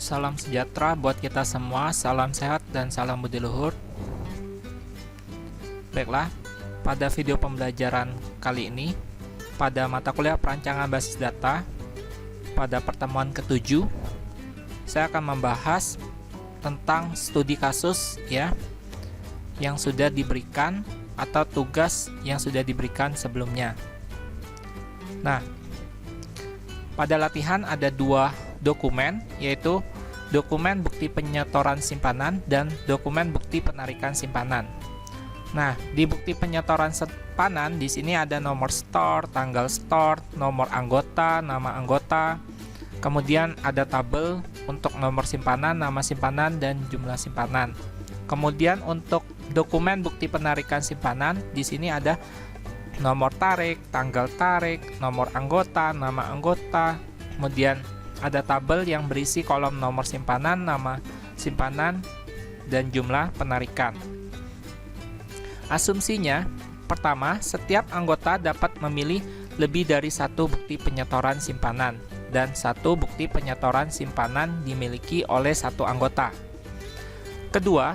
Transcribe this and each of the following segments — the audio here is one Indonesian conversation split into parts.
Salam sejahtera buat kita semua, salam sehat dan salam budi luhur. Baiklah, pada video pembelajaran kali ini, pada mata kuliah perancangan basis data, pada pertemuan ke-7, saya akan membahas tentang studi kasus ya, yang sudah diberikan atau tugas yang sudah diberikan sebelumnya. Nah, pada latihan ada dua dokumen, yaitu dokumen bukti penyetoran simpanan dan dokumen bukti penarikan simpanan. Nah, di bukti penyetoran simpanan di sini ada nomor store, tanggal store, nomor anggota, nama anggota, kemudian ada tabel untuk nomor simpanan, nama simpanan, dan jumlah simpanan. Kemudian untuk dokumen bukti penarikan simpanan di sini ada nomor tarik, tanggal tarik, nomor anggota, nama anggota, kemudian ada tabel yang berisi kolom nomor simpanan, nama simpanan, dan jumlah penarikan. Asumsinya, pertama, setiap anggota dapat memilih lebih dari satu bukti penyetoran simpanan, dan satu bukti penyetoran simpanan dimiliki oleh satu anggota. Kedua,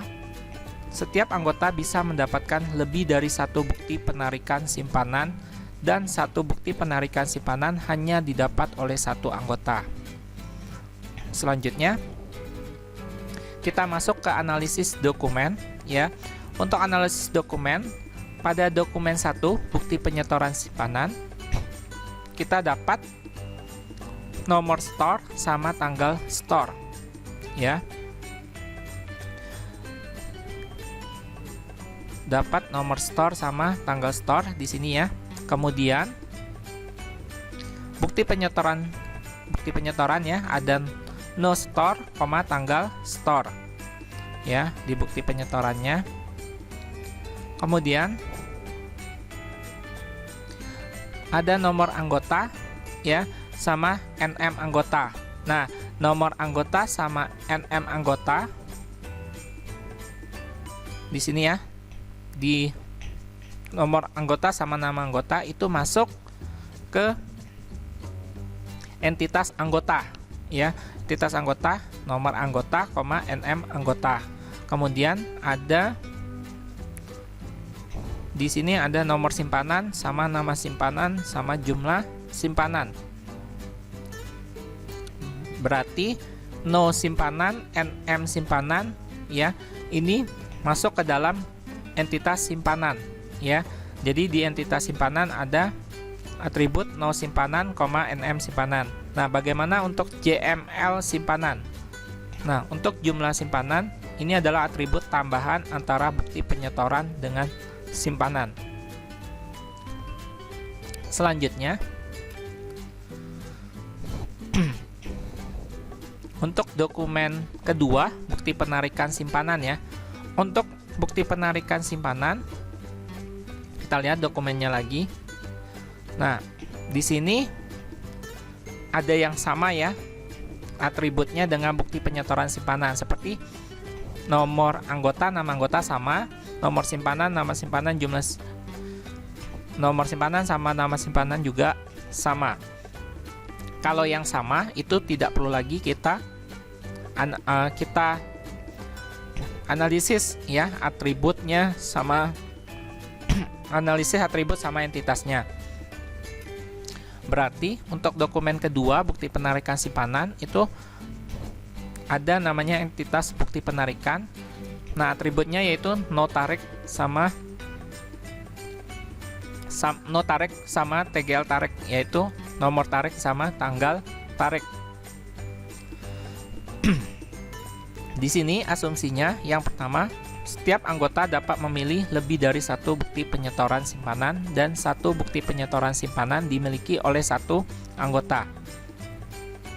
setiap anggota bisa mendapatkan lebih dari satu bukti penarikan simpanan, dan satu bukti penarikan simpanan hanya didapat oleh satu anggota. Selanjutnya, kita masuk ke analisis dokumen ya. Untuk analisis dokumen, pada dokumen 1 bukti penyetoran simpanan, kita dapat nomor store sama tanggal store ya. Dapat nomor store sama tanggal store di sini ya. Kemudian bukti penyetoran ya, ada no store, tanggal store ya di bukti penyetorannya. Kemudian ada nomor anggota ya sama NM anggota. Nah, nomor anggota sama NM anggota di sini ya, di nomor anggota sama nama anggota itu masuk ke entitas anggota ya. Entitas anggota, nomor anggota, NM anggota. Kemudian ada di sini ada nomor simpanan sama nama simpanan sama jumlah simpanan. Berarti no simpanan, NM simpanan ya, ini masuk ke dalam entitas simpanan ya. Jadi di entitas simpanan ada atribut no simpanan, NM simpanan. Nah, bagaimana untuk JML simpanan? Nah, untuk jumlah simpanan, ini adalah atribut tambahan antara bukti penyetoran dengan simpanan. Selanjutnya, untuk dokumen kedua, bukti penarikan simpanan ya. Untuk bukti penarikan simpanan, kita lihat dokumennya lagi. Nah, di sini ada yang sama ya atributnya dengan bukti penyetoran simpanan, seperti nomor anggota, nama anggota sama, nomor simpanan, nama simpanan, jumlah nomor simpanan sama nama simpanan juga sama. Kalau yang sama itu tidak perlu lagi kita analisis ya atributnya sama analisis atribut sama entitasnya. Berarti untuk dokumen kedua bukti penarikan simpanan itu ada namanya entitas bukti penarikan. Nah, atributnya yaitu no tarik sama TGL tarik, yaitu nomor tarik sama tanggal tarik. Di sini asumsinya yang pertama, setiap anggota dapat memilih lebih dari satu bukti penyetoran simpanan dan satu bukti penyetoran simpanan dimiliki oleh satu anggota.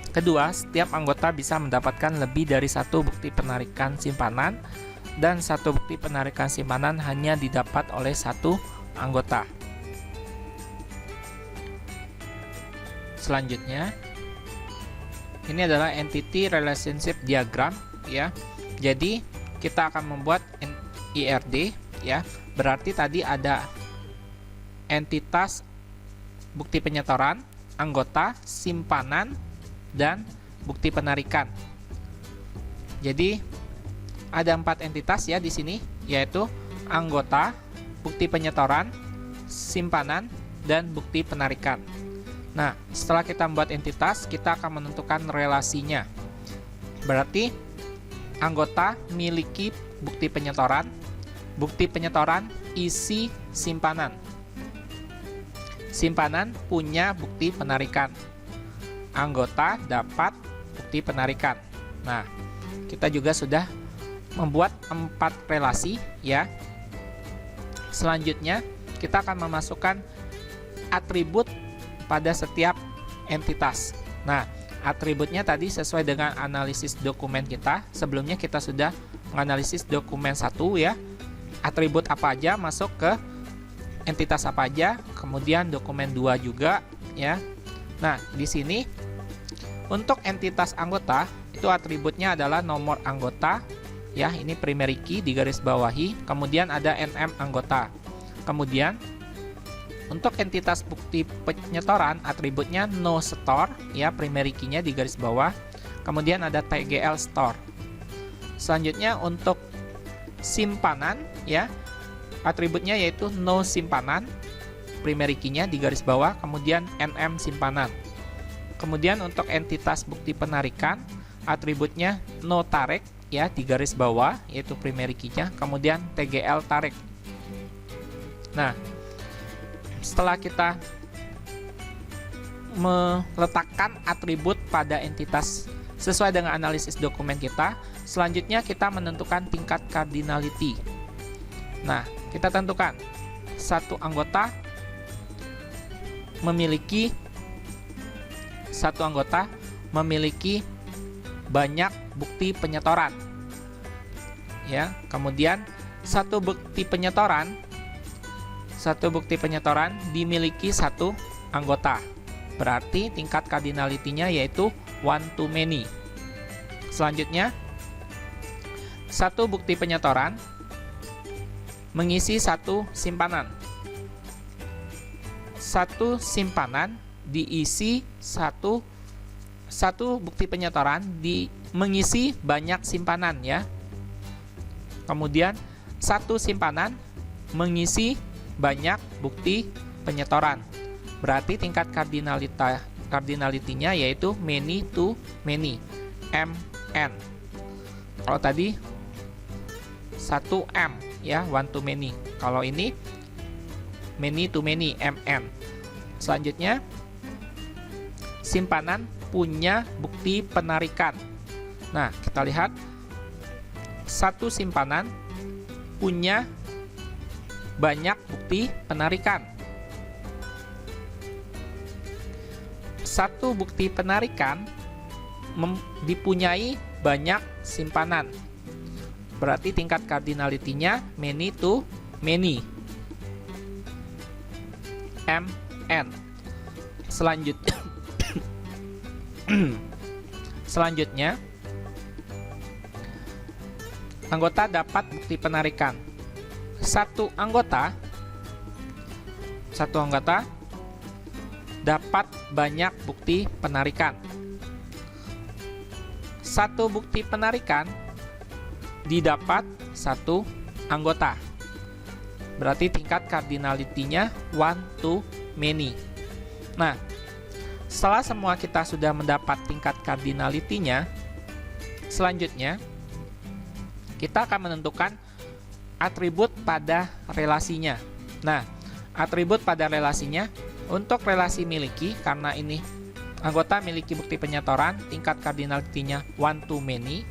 Kedua, setiap anggota bisa mendapatkan lebih dari satu bukti penarikan simpanan dan satu bukti penarikan simpanan hanya didapat oleh satu anggota. Selanjutnya, ini adalah entity relationship diagram ya. Jadi kita akan membuat IRD ya. Berarti tadi ada entitas bukti penyetoran, anggota, simpanan, dan bukti penarikan. Jadi ada 4 entitas ya di sini, yaitu anggota, bukti penyetoran, simpanan, dan bukti penarikan. Nah, setelah kita membuat entitas, kita akan menentukan relasinya. Berarti anggota miliki bukti penyetoran isi simpanan. Simpanan punya bukti penarikan. Anggota dapat bukti penarikan. Nah, kita juga sudah membuat 4 relasi ya. Selanjutnya, kita akan memasukkan atribut pada setiap entitas. Nah, atributnya tadi sesuai dengan analisis dokumen kita. Sebelumnya kita sudah menganalisis dokumen 1 ya. Atribut apa aja masuk ke entitas apa aja, kemudian dokumen 2 juga ya. Nah, di sini untuk entitas anggota itu atributnya adalah nomor anggota ya, ini primary key digaris bawahi, kemudian ada NM anggota. Kemudian untuk entitas bukti penyetoran atributnya no store ya, primary key-nya digaris bawah. Kemudian ada TGL store. Selanjutnya untuk simpanan ya, atributnya yaitu no simpanan, primary key-nya digaris bawah, kemudian NM simpanan. Kemudian untuk entitas bukti penarikan atributnya no tarik ya, digaris bawah, yaitu primary key-nya, kemudian TGL tarik. Nah, setelah kita meletakkan atribut pada entitas sesuai dengan analisis dokumen kita, selanjutnya kita menentukan tingkat cardinality. Nah, kita tentukan satu anggota memiliki banyak bukti penyetoran ya. Kemudian satu bukti penyetoran dimiliki satu anggota. Berarti tingkat cardinality-nya yaitu one to many. Selanjutnya, satu bukti penyetoran mengisi satu simpanan. Satu simpanan diisi satu bukti penyetoran mengisi banyak simpanan ya. Kemudian satu simpanan mengisi banyak bukti penyetoran. Berarti tingkat cardinality-nya yaitu many to many, MN. Kalau tadi 1M ya, one to many. Kalau ini many to many, MN. Selanjutnya, simpanan punya bukti penarikan. Nah, kita lihat satu simpanan punya banyak bukti penarikan. Satu bukti penarikan dipunyai banyak simpanan. Berarti tingkat cardinality-nya many to many, MN. Selanjutnya, anggota dapat bukti penarikan. Satu anggota dapat banyak bukti penarikan. Satu bukti penarikan didapat satu anggota. Berarti tingkat cardinality-nya one to many. Nah, setelah semua kita sudah mendapat tingkat cardinality-nya, selanjutnya kita akan menentukan atribut pada relasinya. Nah, atribut pada relasinya untuk relasi miliki, karena ini anggota miliki bukti penyetoran, tingkat cardinality-nya one to many,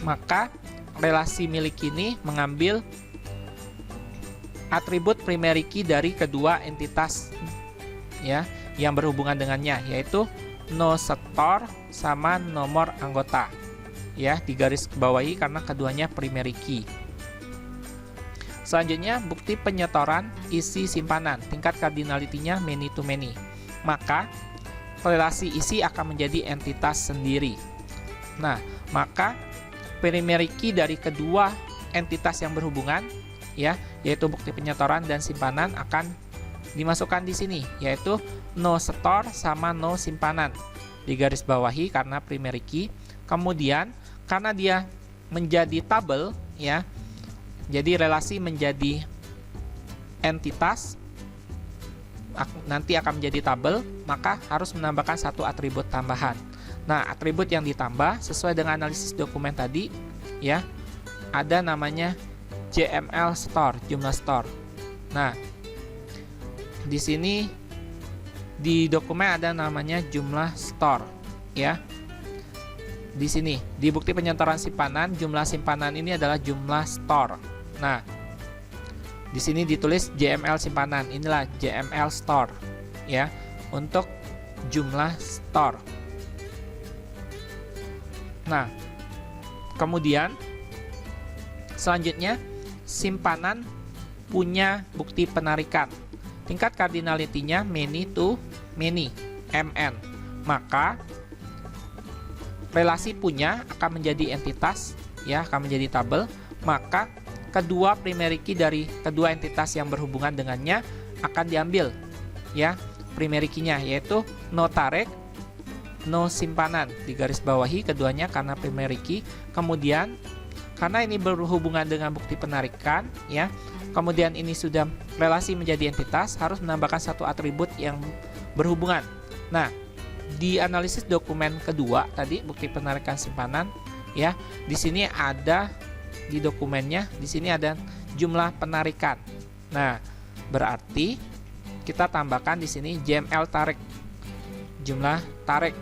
maka relasi miliki ini mengambil atribut primary key dari kedua entitas ya yang berhubungan dengannya, yaitu no store sama nomor anggota ya, digaris bawahi karena keduanya primary key. Selanjutnya, bukti penyetoran isi simpanan, tingkat cardinality-nya many to many, maka relasi isi akan menjadi entitas sendiri. Nah, maka primary key dari kedua entitas yang berhubungan ya, yaitu bukti penyetoran dan simpanan, akan dimasukkan di sini, yaitu no store sama no simpanan, digaris bawahi karena primary key. Kemudian karena dia menjadi tabel ya, jadi relasi menjadi entitas nanti akan menjadi tabel, maka harus menambahkan satu atribut tambahan. Nah, atribut yang ditambah sesuai dengan analisis dokumen tadi ya, ada namanya JML store, jumlah store. Nah, di sini di dokumen ada namanya jumlah store ya. Di sini di bukti penyetoran simpanan, jumlah simpanan ini adalah jumlah store. Nah, di sini ditulis JML simpanan, inilah JML store ya, untuk jumlah store. Nah, kemudian selanjutnya simpanan punya bukti penarikan. Tingkat cardinality-nya many to many, MN. Maka relasi punya akan menjadi entitas ya, akan menjadi tabel, maka kedua primary key dari kedua entitas yang berhubungan dengannya akan diambil ya, primary key-nya, yaitu no tarik, no simpanan, digarisbawahi keduanya karena primary key. Kemudian karena ini berhubungan dengan bukti penarikan ya, kemudian ini sudah relasi menjadi entitas, harus menambahkan satu atribut yang berhubungan. Nah, di analisis dokumen kedua tadi bukti penarikan simpanan ya, di sini ada di dokumennya, di sini ada jumlah penarikan. Nah, berarti kita tambahkan di sini JML tarik, jumlah tarik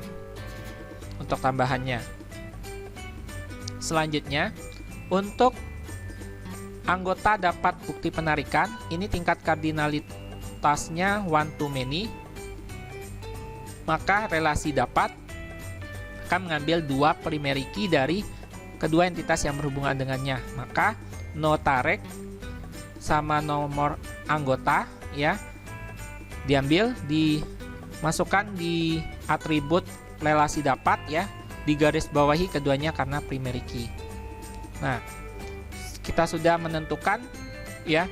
untuk tambahannya. Selanjutnya, untuk anggota dapat bukti penarikan, ini tingkat kardinalitasnya one to many, maka relasi dapat akan mengambil dua primary key dari kedua entitas yang berhubungan dengannya. Maka no tarik sama nomor anggota ya, diambil, dimasukkan di atribut relasi dapat ya, digarisbawahi keduanya karena primary key. Nah, kita sudah menentukan ya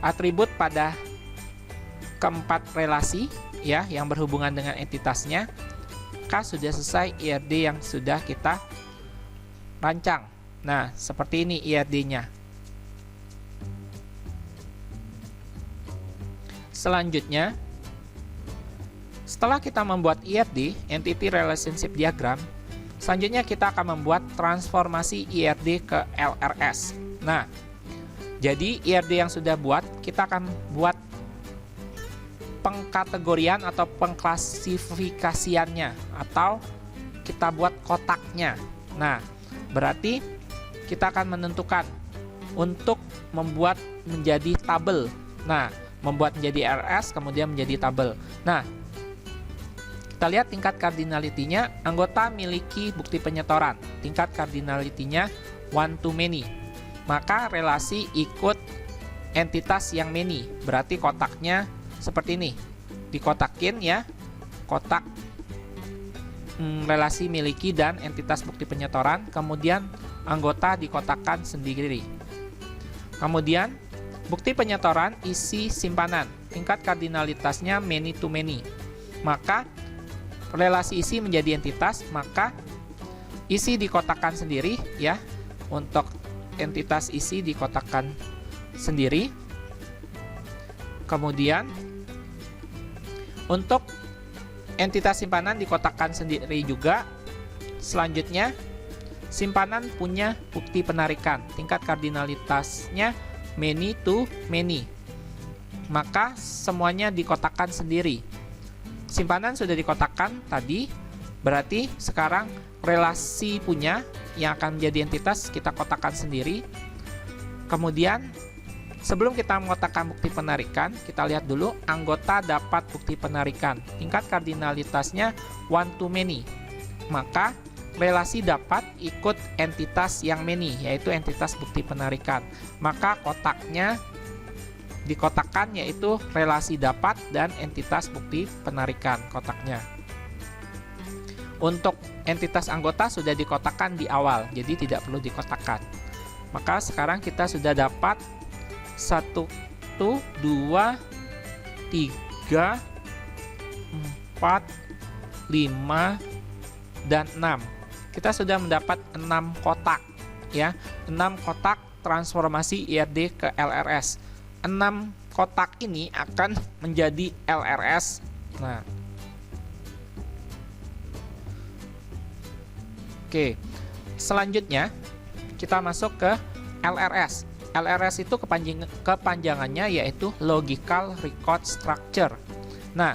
atribut pada keempat relasi ya yang berhubungan dengan entitasnya. Maka sudah selesai IRD yang sudah kita rancang. Nah, seperti ini IRD-nya. Selanjutnya, setelah kita membuat IRD, Entity Relationship Diagram, selanjutnya kita akan membuat transformasi IRD ke LRS. Nah, jadi IRD yang sudah buat, kita akan buat pengkategorian atau pengklasifikasiannya, atau kita buat kotaknya. Nah, berarti kita akan menentukan untuk membuat menjadi tabel. Nah, membuat menjadi RS kemudian menjadi tabel. Nah, kita lihat tingkat cardinality-nya, anggota miliki bukti penyetoran. Tingkat cardinality-nya one to many. Maka relasi ikut entitas yang many. Berarti kotaknya seperti ini. Dikotakin ya. Kotak relasi miliki dan entitas bukti penyetoran. Kemudian anggota dikotakkan sendiri. Kemudian bukti penyetoran isi simpanan. Tingkat kardinalitasnya many to many. Maka relasi isi menjadi entitas, maka isi dikotakkan sendiri ya. Untuk entitas isi dikotakkan sendiri. Kemudian untuk entitas simpanan dikotakkan sendiri juga. Selanjutnya, simpanan punya bukti penarikan. Tingkat kardinalitasnya many to many. Maka semuanya dikotakkan sendiri. Simpanan sudah dikotakkan tadi, berarti sekarang relasi punya yang akan menjadi entitas kita kotakkan sendiri. Kemudian sebelum kita mengotakkan bukti penarikan, kita lihat dulu anggota dapat bukti penarikan. Tingkat kardinalitasnya one to many. Maka relasi dapat ikut entitas yang many, yaitu entitas bukti penarikan. Maka kotaknya dikotakkan yaitu relasi dapat dan entitas bukti penarikan kotaknya. Untuk entitas anggota sudah dikotakkan di awal, jadi tidak perlu dikotakkan. Maka sekarang kita sudah dapat 1, 2, 3, 4, 5, dan 6. kita sudah mendapat 6 kotak ya, 6 kotak transformasi IRD ke LRS. 6 kotak ini akan menjadi LRS. Nah, oke, selanjutnya kita masuk ke LRS. LRS itu kepanjangannya yaitu Logical Record Structure. Nah,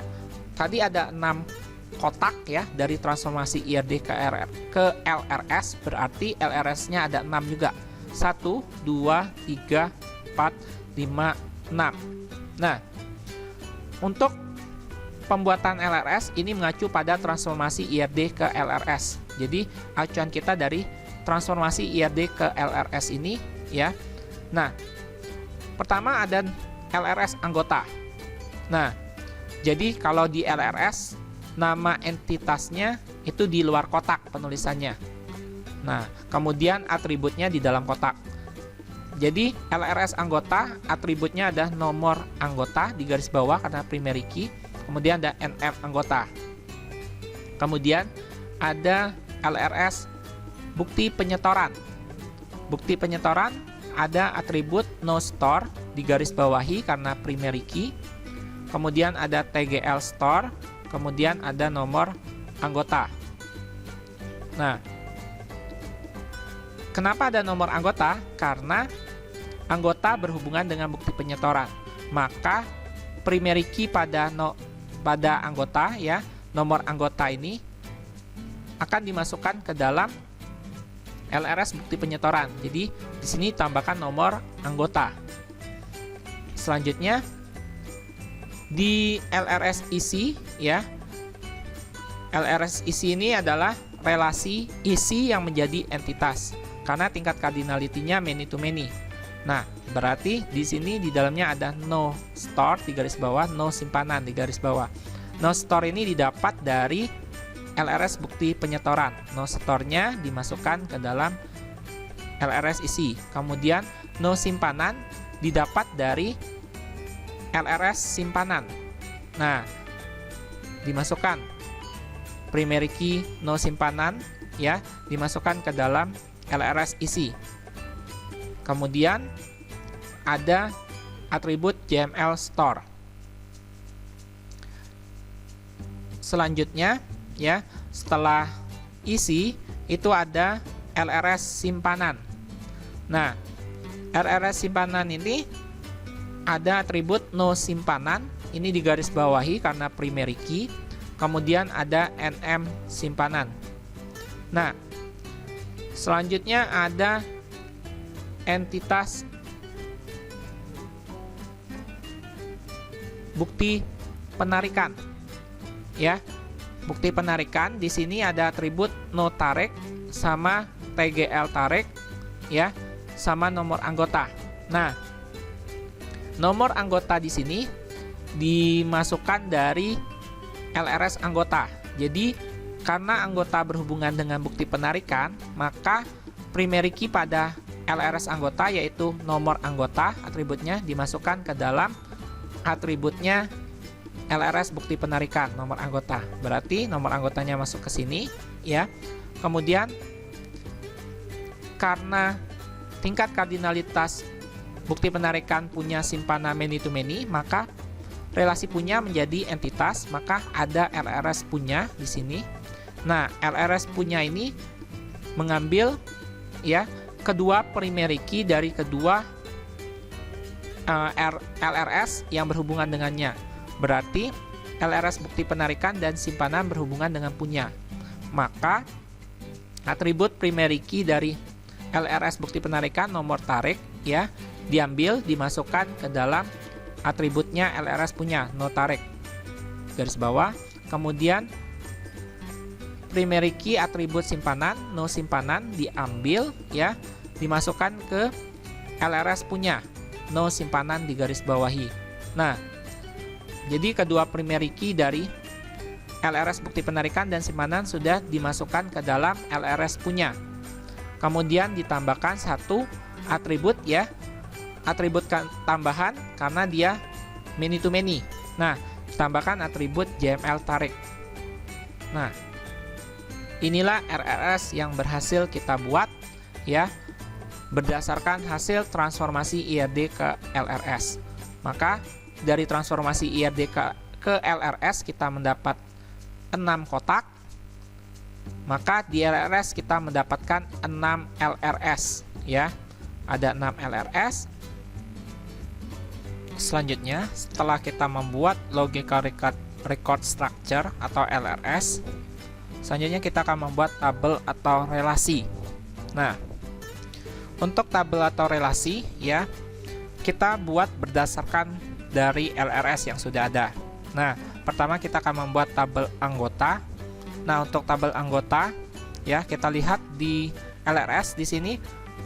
tadi ada 6 kotak ya dari transformasi IRD ke LRS, berarti LRS-nya ada 6 juga. 1, 2, 3, 4, 5, 6. Nah, untuk pembuatan LRS ini mengacu pada transformasi IRD ke LRS. Jadi, acuan kita dari transformasi IRD ke LRS ini ya. Nah, pertama ada LRS anggota. Nah, jadi kalau di LRS nama entitasnya itu di luar kotak penulisannya. Nah, kemudian atributnya di dalam kotak. Jadi LRS anggota atributnya ada nomor anggota di garis bawah karena primary key. Kemudian ada NM anggota. Kemudian ada LRS bukti penyetoran. Bukti penyetoran ada atribut no store di garis bawahi karena primary key. Kemudian ada TGL store. Kemudian ada nomor anggota. Nah, kenapa ada nomor anggota? Karena anggota berhubungan dengan bukti penyetoran. Maka primary key pada anggota ya, nomor anggota ini akan dimasukkan ke dalam LRS bukti penyetoran. Jadi di sini tambahkan nomor anggota. Selanjutnya di LRS isi ya. LRS isi ini adalah relasi isi yang menjadi entitas karena tingkat cardinality-nya many to many. Nah, berarti di sini di dalamnya ada no store di garis bawah, no simpanan di garis bawah. No store ini didapat dari LRS bukti penyetoran. No store-nya dimasukkan ke dalam LRS isi. Kemudian no simpanan didapat dari LRS simpanan. Nah, dimasukkan primary key no simpanan ya, dimasukkan ke dalam LRS isi. Kemudian ada atribut JML store. Selanjutnya ya, setelah isi itu ada LRS simpanan. Nah, LRS simpanan ini ada atribut no simpanan, ini di garis bawahi karena primary key. Kemudian ada NM simpanan. Nah, selanjutnya ada entitas bukti penarikan ya. Bukti penarikan di sini ada atribut no tarik sama TGL tarik ya, sama nomor anggota. Nah, nomor anggota di sini dimasukkan dari LRS anggota. Jadi karena anggota berhubungan dengan bukti penarikan, maka primary key pada LRS anggota yaitu nomor anggota, atributnya dimasukkan ke dalam atributnya LRS bukti penarikan nomor anggota. Berarti nomor anggotanya masuk ke sini ya. Kemudian karena tingkat kardinalitas bukti penarikan punya simpanan many to many, maka relasi punya menjadi entitas, maka ada LRS punya di sini. Nah, LRS punya ini mengambil ya kedua primary key dari kedua LRS yang berhubungan dengannya. Berarti LRS bukti penarikan dan simpanan berhubungan dengan punya. Maka atribut primary key dari LRS bukti penarikan nomor tarik ya diambil, dimasukkan ke dalam atributnya LRS punya no tarik garis bawah. Kemudian primary key atribut simpanan no simpanan diambil ya, dimasukkan ke LRS punya no simpanan di garis bawahi. Nah, jadi kedua primary key dari LRS bukti penarikan dan simpanan sudah dimasukkan ke dalam LRS punya. Kemudian ditambahkan satu atribut ya, atribut tambahan karena dia many to many. Nah, tambahkan atribut JML tarik. Nah, inilah RRS yang berhasil kita buat ya, berdasarkan hasil transformasi IRD ke LRS. Maka dari transformasi IRD ke LRS kita mendapat 6 kotak. Maka di LRS kita mendapatkan 6 LRS ya. Ada 6 LRS. Selanjutnya, setelah kita membuat logical record structure atau LRS, selanjutnya kita akan membuat tabel atau relasi. Nah, untuk tabel atau relasi ya, kita buat berdasarkan dari LRS yang sudah ada. Nah, pertama kita akan membuat tabel anggota. Nah, untuk tabel anggota ya, kita lihat di LRS di sini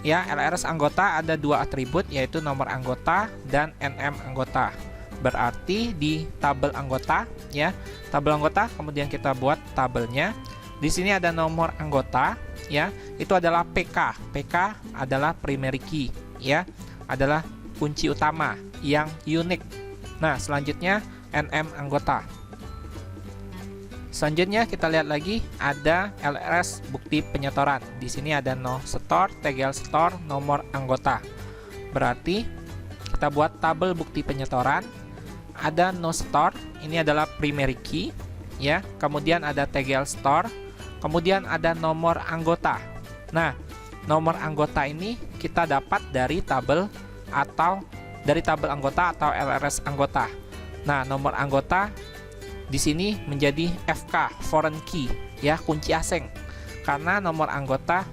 ya, LRS anggota ada 2 atribut, yaitu nomor anggota dan NM anggota. Berarti di tabel anggota ya, tabel anggota kemudian kita buat tabelnya. Di sini ada nomor anggota ya, itu adalah PK. PK adalah primary key ya, adalah kunci utama yang unik. Nah, selanjutnya NM anggota. Selanjutnya kita lihat lagi ada LRS bukti penyetoran. Di sini ada no store, toggle store, nomor anggota. Berarti kita buat tabel bukti penyetoran. Ada no store, ini adalah primary key ya. Kemudian ada toggle store, kemudian ada nomor anggota. Nah, nomor anggota ini kita dapat dari tabel anggota atau LRS anggota. Nah, nomor anggota di sini menjadi FK, foreign key ya, kunci asing. Karena nomor anggota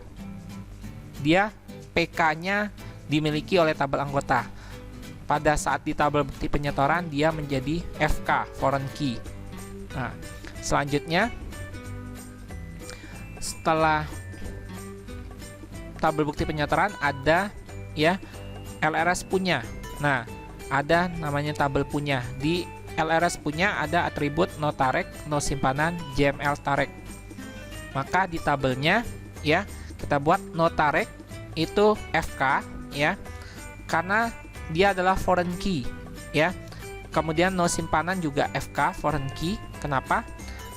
dia PK-nya dimiliki oleh tabel anggota. Pada saat di tabel bukti penyetoran dia menjadi FK, foreign key. Nah, selanjutnya setelah tabel bukti penyetoran ada ya LRS punya. Nah, ada namanya tabel punya. Di LRS punya ada atribut no tarik, no simpanan, JML tarik. Maka di tabelnya ya kita buat no tarik itu FK ya, karena dia adalah foreign key ya. Kemudian no simpanan juga FK, foreign key. Kenapa?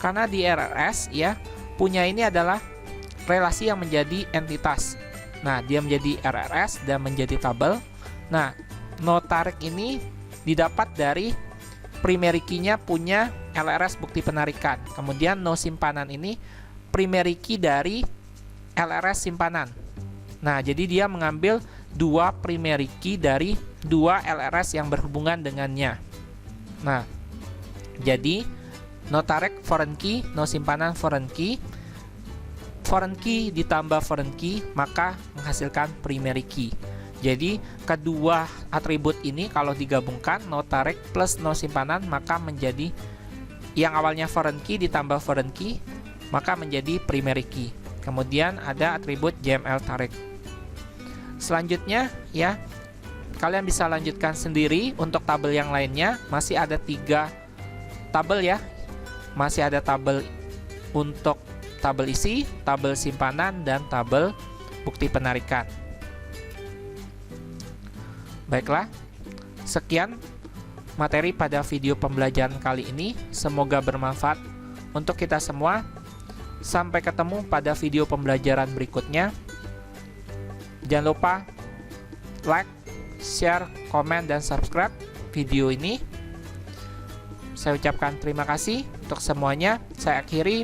Karena di RRS ya, punya ini adalah relasi yang menjadi entitas. Nah, dia menjadi RRS dan menjadi tabel. Nah, no tarik ini didapat dari primary key-nya punya LRS bukti penarikan. Kemudian no simpanan ini primary key dari LRS simpanan. Nah, jadi dia mengambil 2 primary key dari 2 LRS yang berhubungan dengannya. Nah, jadi no tarik foreign key, no simpanan foreign key. Foreign key ditambah foreign key maka menghasilkan primary key. Jadi kedua atribut ini kalau digabungkan, no tarik plus no simpanan, maka menjadi yang awalnya foreign key ditambah foreign key maka menjadi primary key. Kemudian ada atribut JML tarik. Selanjutnya ya, kalian bisa lanjutkan sendiri untuk tabel yang lainnya. Masih ada 3 tabel ya. Masih ada tabel untuk tabel isi, tabel simpanan, dan tabel bukti penarikan. Baiklah, sekian materi pada video pembelajaran kali ini. Semoga bermanfaat untuk kita semua. Sampai ketemu pada video pembelajaran berikutnya. Jangan lupa like, share, komen, dan subscribe video ini. Saya ucapkan terima kasih untuk semuanya. Saya akhiri.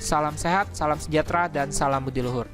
Salam sehat, salam sejahtera, dan salam budi luhur.